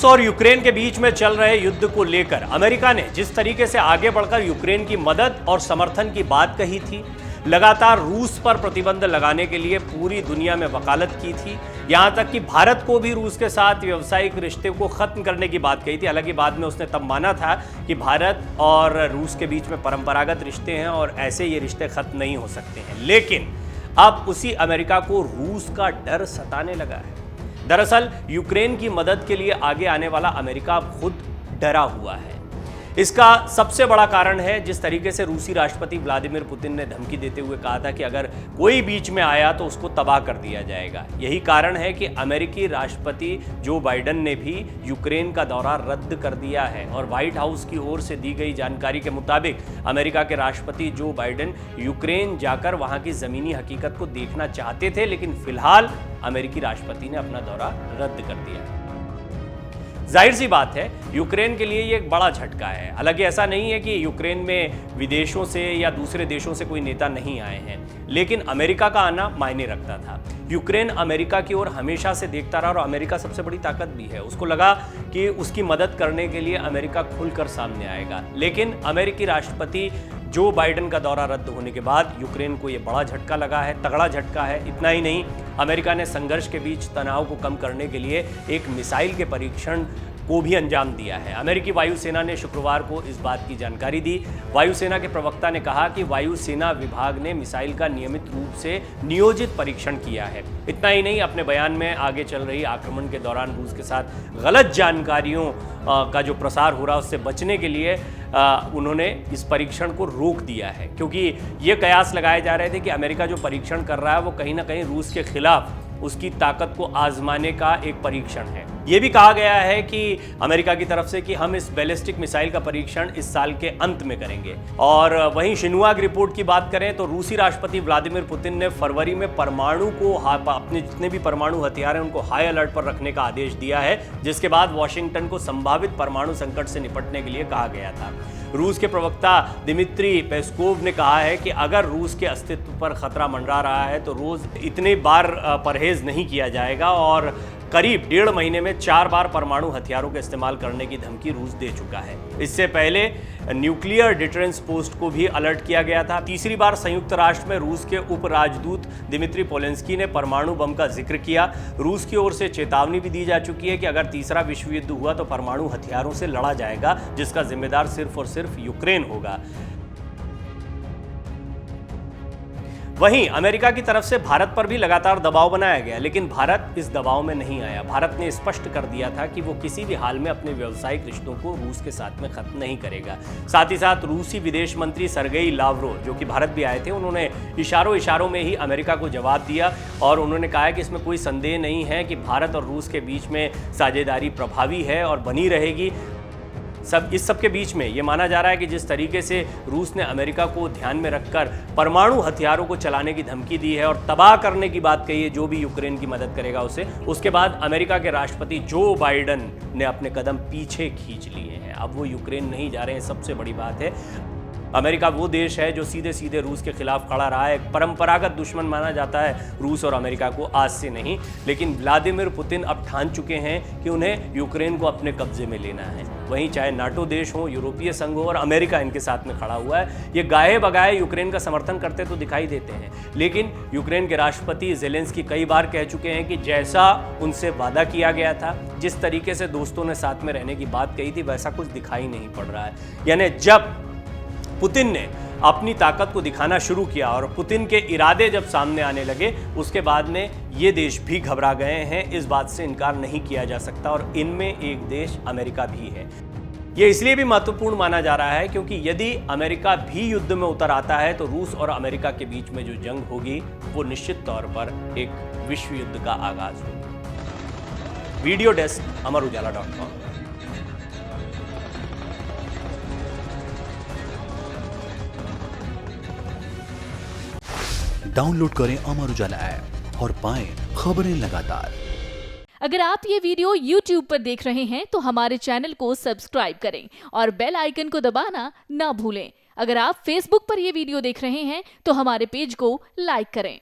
रूस और यूक्रेन के बीच में चल रहे युद्ध को लेकर अमेरिका ने जिस तरीके से आगे बढ़कर यूक्रेन की मदद और समर्थन की बात कही थी, लगातार रूस पर प्रतिबंध लगाने के लिए पूरी दुनिया में वकालत की थी, यहां तक कि भारत को भी रूस के साथ व्यावसायिक रिश्ते को खत्म करने की बात कही थी। हालांकि बाद में उसने तब माना था कि भारत और रूस के बीच में परंपरागत रिश्ते हैं और ऐसे ये रिश्ते खत्म नहीं हो सकते हैं। लेकिन अब उसी अमेरिका को रूस का डर सताने लगा है। दरअसल यूक्रेन की मदद के लिए आगे आने वाला अमेरिका खुद डरा हुआ है। इसका सबसे बड़ा कारण है जिस तरीके से रूसी राष्ट्रपति व्लादिमीर पुतिन ने धमकी देते हुए कहा था कि अगर कोई बीच में आया तो उसको तबाह कर दिया जाएगा। यही कारण है कि अमेरिकी राष्ट्रपति जो बाइडेन ने भी यूक्रेन का दौरा रद्द कर दिया है और व्हाइट हाउस की ओर से दी गई जानकारी के मुताबिक अमेरिका के राष्ट्रपति जो बाइडेन यूक्रेन जाकर वहां की जमीनी हकीकत को देखना चाहते थे, लेकिन फिलहाल अमेरिकी राष्ट्रपति ने अपना दौरा रद्द कर दिया। जाहिर सी बात है यूक्रेन के लिए ये एक बड़ा झटका है। हालांकि ऐसा नहीं है कि यूक्रेन में विदेशों से या दूसरे देशों से कोई नेता नहीं आए हैं, लेकिन अमेरिका का आना मायने रखता था। यूक्रेन अमेरिका की ओर हमेशा से देखता रहा और अमेरिका सबसे बड़ी ताकत भी है। उसको लगा कि उसकी मदद करने के लिए अमेरिका खुलकर सामने आएगा, लेकिन अमेरिकी राष्ट्रपति जो बाइडेन का दौरा रद्द होने के बाद यूक्रेन को यह बड़ा झटका लगा है, तगड़ा झटका है। इतना ही नहीं, अमेरिका ने संघर्ष के बीच तनाव को कम करने के लिए एक मिसाइल के परीक्षण को भी अंजाम दिया है। अमेरिकी वायुसेना ने शुक्रवार को इस बात की जानकारी दी। वायुसेना के प्रवक्ता ने कहा कि वायुसेना विभाग ने मिसाइल का नियमित रूप से नियोजित परीक्षण किया है। इतना ही नहीं, अपने बयान में आगे चल रही आक्रमण के दौरान रूस के साथ गलत जानकारियों का जो प्रसार हो रहा है उससे बचने के लिए उन्होंने इस परीक्षण को रोक दिया है, क्योंकि ये कयास लगाए जा रहे थे कि अमेरिका जो परीक्षण कर रहा है वो कहीं ना कहीं रूस के खिलाफ उसकी ताकत को आजमाने का एक परीक्षण है। यह भी कहा गया है कि अमेरिका की तरफ से कि हम इस बैलिस्टिक मिसाइल का परीक्षण इस साल के अंत में करेंगे। और वहीं शिन्हुआ की रिपोर्ट की बात करें तो रूसी राष्ट्रपति व्लादिमीर पुतिन ने फरवरी में परमाणु को अपने जितने भी परमाणु हथियार हैं उनको हाई अलर्ट पर रखने का आदेश दिया है, जिसके बाद वॉशिंगटन को संभावित परमाणु संकट से निपटने के लिए कहा गया था। रूस के प्रवक्ता दिमित्री पेस्कोव ने कहा है कि अगर रूस के अस्तित्व पर खतरा मंडरा रहा है तो रोज इतने बार परहेज नहीं किया जाएगा और करीब 1.5 महीने में 4 बार परमाणु हथियारों का इस्तेमाल करने की धमकी रूस दे चुका है। इससे पहले न्यूक्लियर डिटरेंस पोस्ट को भी अलर्ट किया गया था। तीसरी बार संयुक्त राष्ट्र में रूस के उप राजदूत दिमित्री पोलेंस्की ने परमाणु बम का जिक्र किया। रूस की ओर से चेतावनी भी दी जा चुकी है कि अगर तीसरा विश्व युद्ध हुआ तो परमाणु हथियारों से लड़ा जाएगा, जिसका जिम्मेदार सिर्फ और सिर्फ यूक्रेन होगा। वहीं अमेरिका की तरफ से भारत पर भी लगातार दबाव बनाया गया, लेकिन भारत इस दबाव में नहीं आया। भारत ने स्पष्ट कर दिया था कि वो किसी भी हाल में अपने व्यावसायिक रिश्तों को रूस के साथ में खत्म नहीं करेगा। साथ ही साथ रूसी विदेश मंत्री सर्गेई लावरोव, जो कि भारत भी आए थे, उन्होंने इशारों में ही अमेरिका को जवाब दिया और उन्होंने कहा कि इसमें कोई संदेह नहीं है कि भारत और रूस के बीच में साझेदारी प्रभावी है और बनी रहेगी। इस सब के बीच में ये माना जा रहा है कि जिस तरीके से रूस ने अमेरिका को ध्यान में रखकर परमाणु हथियारों को चलाने की धमकी दी है और तबाह करने की बात कही है जो भी यूक्रेन की मदद करेगा उसे, उसके बाद अमेरिका के राष्ट्रपति जो बाइडेन ने अपने कदम पीछे खींच लिए हैं। अब वो यूक्रेन नहीं जा रहे हैं, सबसे बड़ी बात है। अमेरिका वो देश है जो सीधे सीधे रूस के खिलाफ खड़ा रहा है। परंपरागत दुश्मन माना जाता है रूस और अमेरिका को, आज से नहीं। लेकिन व्लादिमीर पुतिन अब ठान चुके हैं कि उन्हें यूक्रेन को अपने कब्जे में लेना है। वहीं चाहे नाटो देश हो, यूरोपीय संघ हो और अमेरिका इनके साथ में खड़ा हुआ है। ये गाहे बगाए यूक्रेन का समर्थन करते तो दिखाई देते हैं, लेकिन यूक्रेन के राष्ट्रपति ज़ेलेंस्की कई बार कह चुके हैं कि जैसा उनसे वादा किया गया था, जिस तरीके से दोस्तों ने साथ में रहने की बात कही थी, वैसा कुछ दिखाई नहीं पड़ रहा है। यानी जब पुतिन ने अपनी ताकत को दिखाना शुरू किया और पुतिन के इरादे जब सामने आने लगे, उसके बाद में ये देश भी घबरा गए हैं। इस बात से इनकार नहीं किया जा सकता और इनमें एक देश अमेरिका भी है। ये इसलिए भी महत्वपूर्ण माना जा रहा है क्योंकि यदि अमेरिका भी युद्ध में उतर आता है तो रूस और अमेरिका के बीच में जो जंग होगी वो निश्चित तौर पर एक विश्व युद्ध का आगाज होगी। Video desk amarujala.com। डाउनलोड करें अमर उजाला ऐप और पाएं खबरें लगातार। अगर आप ये वीडियो YouTube पर देख रहे हैं तो हमारे चैनल को सब्सक्राइब करें और बेल आइकन को दबाना ना भूलें। अगर आप Facebook पर ये वीडियो देख रहे हैं तो हमारे पेज को लाइक करें।